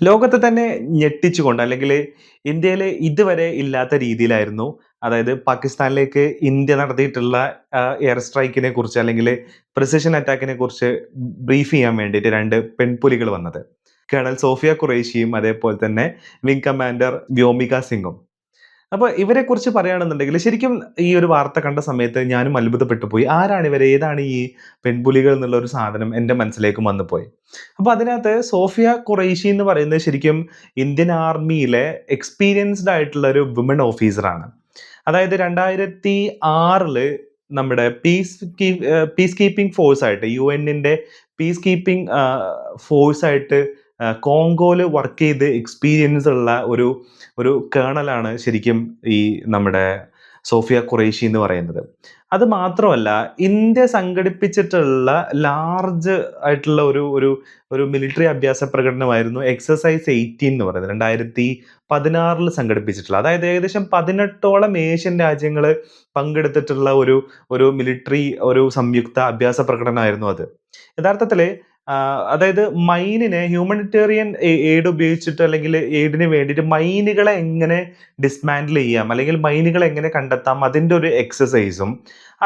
ലോകത്തെ തന്നെ ഞെട്ടിച്ചുകൊണ്ട് അല്ലെങ്കിൽ ഇന്ത്യയിൽ ഇതുവരെ ഇല്ലാത്ത രീതിയിലായിരുന്നു. അതായത് പാകിസ്ഥാനിലേക്ക് ഇന്ത്യ നടത്തിയിട്ടുള്ള എയർ സ്ട്രൈക്കിനെ കുറിച്ച് അല്ലെങ്കിൽ പ്രിസിഷൻ അറ്റാക്കിനെ കുറിച്ച് ബ്രീഫ് ചെയ്യാൻ വേണ്ടിയിട്ട് 2 പെൺപുലികൾ വന്നത്. കേണൽ സോഫിയ ഖുറൈഷിയും അതേപോലെ തന്നെ വിംഗ് കമാൻഡർ വ്യോമിക സിംഗും. അപ്പൊ ഇവരെക്കുറിച്ച് പറയുകയാണെന്നുണ്ടെങ്കിൽ ശരിക്കും ഈ ഒരു വാർത്ത കണ്ട സമയത്ത് ഞാനും അത്ഭുതപ്പെട്ടു പോയി. ആരാണ് ഇവര്? ഏതാണ് ഈ പെൺപുലികൾ എന്നുള്ള ഒരു സാധനം എന്റെ മനസ്സിലേക്കും വന്നു പോയി. അപ്പൊ അതിനകത്ത് സോഫിയ ഖുറൈഷി എന്ന് പറയുന്നത് ശരിക്കും ഇന്ത്യൻ ആർമിയിലെ എക്സ്പീരിയൻസ്ഡ് ആയിട്ടുള്ള ഒരു വുമൺ ഓഫീസറാണ്. അതായത് 2006 നമ്മുടെ പീസ് കീപ്പിംഗ് ഫോഴ്സ് ആയിട്ട് യുഎന്നിന്റെ പീസ് കീപ്പിംഗ് ഫോഴ്സ് ആയിട്ട് കോങ്കോയിൽ വർക്ക് ചെയ്ത് എക്സ്പീരിയൻസ് ഉള്ള ഒരു ഒരു കേണലാണ് ശരിക്കും ഈ നമ്മുടെ സോഫിയ ഖുറൈഷി എന്ന് പറയുന്നത്. അത് മാത്രമല്ല, ഇന്ത്യ സംഘടിപ്പിച്ചിട്ടുള്ള ലാർജ് ആയിട്ടുള്ള ഒരു ഒരു ഒരു മിലിറ്ററി അഭ്യാസ പ്രകടനമായിരുന്നു എക്സസൈസ് 18 എന്ന് പറയുന്നത്. 2016 സംഘടിപ്പിച്ചിട്ടുള്ള, അതായത് ഏകദേശം 18ഓളം ഏഷ്യൻ രാജ്യങ്ങൾ പങ്കെടുത്തിട്ടുള്ള ഒരു ഒരു മിലിറ്ററി ഒരു സംയുക്ത അഭ്യാസ പ്രകടനമായിരുന്നു അത്. യഥാർത്ഥത്തില് അതായത് മൈനിനെ ഹ്യൂമനിറ്റേറിയൻ എയ്ഡ് ഉപയോഗിച്ചിട്ട് അല്ലെങ്കിൽ എയ്ഡിന് വേണ്ടിയിട്ട് മൈനുകളെ എങ്ങനെ ഡിസ്മാൻഡിൽ ചെയ്യാം അല്ലെങ്കിൽ മൈനുകളെ എങ്ങനെ കണ്ടെത്താം, അതിന്റെ ഒരു എക്സസൈസും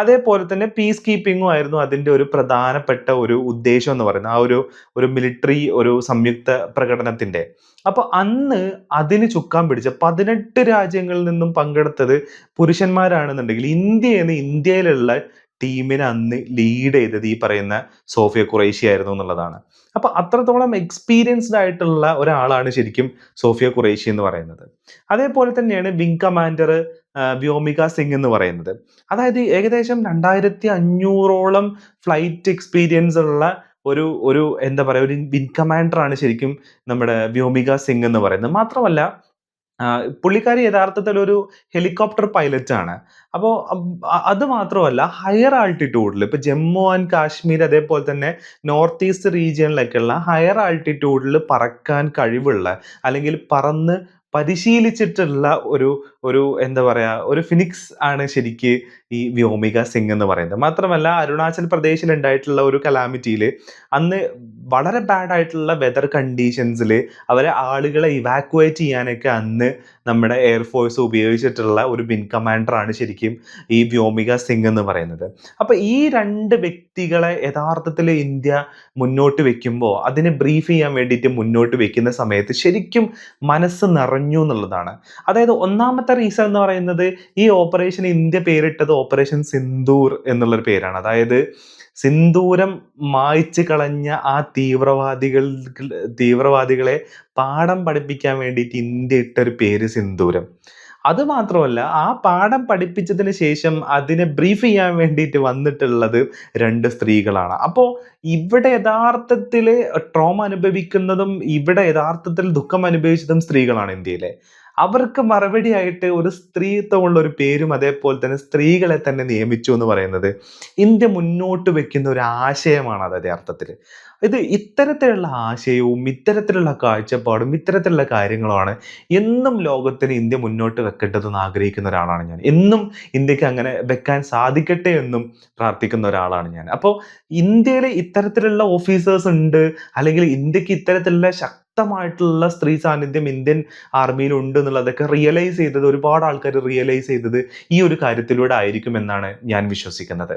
അതേപോലെ തന്നെ പീസ് കീപ്പിങ്ങും ആയിരുന്നു അതിന്റെ ഒരു പ്രധാനപ്പെട്ട ഒരു ഉദ്ദേശം എന്ന് പറയുന്നത്, ആ ഒരു ഒരു മിലിറ്ററി ഒരു സംയുക്ത പ്രകടനത്തിന്റെ. അപ്പൊ അന്ന് അതിന് ചുക്കാൻ പിടിച്ച 18 രാജ്യങ്ങളിൽ നിന്നും പങ്കെടുത്തത് പുരുഷന്മാരാണെന്നുണ്ടെങ്കിൽ ഇന്ത്യയിലുള്ള ടീമിനെ അന്ന് ലീഡ് ചെയ്തത് ഈ പറയുന്ന സോഫിയ ഖുറൈഷി ആയിരുന്നു എന്നുള്ളതാണ്. അപ്പൊ അത്രത്തോളം എക്സ്പീരിയൻസ്ഡ് ആയിട്ടുള്ള ഒരാളാണ് ശരിക്കും സോഫിയ ഖുറൈഷി എന്ന് പറയുന്നത്. അതേപോലെ തന്നെയാണ് വിംഗ് കമാൻഡർ വ്യോമിക സിംഗ് എന്ന് പറയുന്നത്. അതായത് ഏകദേശം 2500ഓളം ഫ്ലൈറ്റ് എക്സ്പീരിയൻസ് ഉള്ള ഒരു ഒരു എന്താ പറയാ ഒരു വിംഗ് കമാൻഡർ ആണ് ശരിക്കും നമ്മുടെ വ്യോമിക സിംഗ് എന്ന് പറയുന്നത്. മാത്രമല്ല, പുള്ളിക്കാരി യഥാർത്ഥത്തിൽ ഒരു ഹെലികോപ്റ്റർ പൈലറ്റ് ആണ്. അപ്പോ അത് മാത്രമല്ല, ഹയർ ആൾട്ടിറ്റ്യൂഡിൽ ഇപ്പൊ ജമ്മു ആൻഡ് കാശ്മീർ അതേപോലെ തന്നെ നോർത്ത് ഈസ്റ്റ് റീജിയനിലൊക്കെയുള്ള ഹയർ ആൾട്ടിറ്റ്യൂഡിൽ പറക്കാൻ കഴിവുള്ള അല്ലെങ്കിൽ പറന്ന് പരിശീലിച്ചിട്ടുള്ള ഒരു ഒരു എന്താ പറയാ ഒരു ഫിനിക്സ് ആണ് ശരിക്ക് ഈ വ്യോമിക സിംഗ് എന്ന് പറയുന്നത്. മാത്രമല്ല, അരുണാചൽ പ്രദേശിൽ ഉണ്ടായിട്ടുള്ള ഒരു കലാമിറ്റിയിൽ അന്ന് വളരെ ബാഡ് ആയിട്ടുള്ള വെതർ കണ്ടീഷൻസിൽ അവരെ ആളുകളെ ഇവാക്യുവേറ്റ് ചെയ്യാനൊക്കെ അന്ന് നമ്മുടെ എയർഫോഴ്സ് ഉപയോഗിച്ചിട്ടുള്ള ഒരു വിംഗ് കമാൻഡർ ആണ് ശരിക്കും ഈ വ്യോമിക സിംഗ് എന്ന് പറയുന്നത്. അപ്പൊ ഈ 2 വ്യക്തികളെ യഥാർത്ഥത്തിൽ ഇന്ത്യ മുന്നോട്ട് വെക്കുമ്പോൾ, അതിനെ ബ്രീഫ് ചെയ്യാൻ വേണ്ടിയിട്ട് മുന്നോട്ട് വെക്കുന്ന സമയത്ത് ശരിക്കും മനസ്സ് നിറഞ്ഞു എന്നുള്ളതാണ്. അതായത് ഒന്നാമത്തെ റീസൺ എന്ന് പറയുന്നത്, ഈ ഓപ്പറേഷൻ ഇന്ത്യ പേരിട്ടത് ഓപ്പറേഷൻ സിന്ദൂർ എന്നുള്ളൊരു പേരാണ്. അതായത് സിന്ദൂരം മായ്ച്ചു കളഞ്ഞ ആ തീവ്രവാദികളെ പാഠം പഠിപ്പിക്കാൻ വേണ്ടിയിട്ട് ഇന്ത്യ ഇട്ടൊരു പേര് സിന്ദൂരം. അത് മാത്രമല്ല, ആ പാഠം പഠിപ്പിച്ചതിന് ശേഷം അതിനെ ബ്രീഫ് ചെയ്യാൻ വേണ്ടിയിട്ട് വന്നിട്ടുള്ളത് 2 സ്ത്രീകളാണ്. അപ്പോ ഇവിടെ യഥാർത്ഥത്തിൽ ട്രോമ അനുഭവിക്കുന്നതും ഇവിടെ യഥാർത്ഥത്തിൽ ദുഃഖം അനുഭവിച്ചതും സ്ത്രീകളാണ് ഇന്ത്യയിലെ. അവർക്ക് മറുപടിയായിട്ട് ഒരു സ്ത്രീത്വമുള്ള ഒരു പേരും അതേപോലെ തന്നെ സ്ത്രീകളെ തന്നെ നിയമിച്ചു എന്ന് പറയുന്നത് ഇന്ത്യ മുന്നോട്ട് വെക്കുന്ന ഒരു ആശയമാണ്. അത് യഥാർത്ഥത്തിൽ ഇത്തരത്തിലുള്ള ആശയവും ഇത്തരത്തിലുള്ള കാഴ്ചപ്പാടും ഇത്തരത്തിലുള്ള കാര്യങ്ങളുമാണ് എന്നും ലോകത്തിന് ഇന്ത്യ മുന്നോട്ട് വെക്കേണ്ടതെന്ന് ആഗ്രഹിക്കുന്ന ഒരാളാണ് ഞാൻ. എന്നും ഇന്ത്യക്ക് അങ്ങനെ വെക്കാൻ സാധിക്കട്ടെ എന്നും പ്രാർത്ഥിക്കുന്ന ഒരാളാണ് ഞാൻ. അപ്പോൾ ഇന്ത്യയിൽ ഇത്തരത്തിലുള്ള ഓഫീസേഴ്സ് ഉണ്ട്, അല്ലെങ്കിൽ ഇന്ത്യക്ക് ഇത്തരത്തിലുള്ള ശക്തമായിട്ടുള്ള സ്ത്രീ സാന്നിധ്യം ഇന്ത്യൻ ആർമിയിൽ ഉണ്ട് എന്നുള്ളതൊക്കെ റിയലൈസ് ചെയ്തത്, ഒരുപാട് ആൾക്കാർ റിയലൈസ് ചെയ്തത് ഈ ഒരു കാര്യത്തിലൂടെ ആയിരിക്കും എന്നാണ് ഞാൻ വിശ്വസിക്കുന്നത്.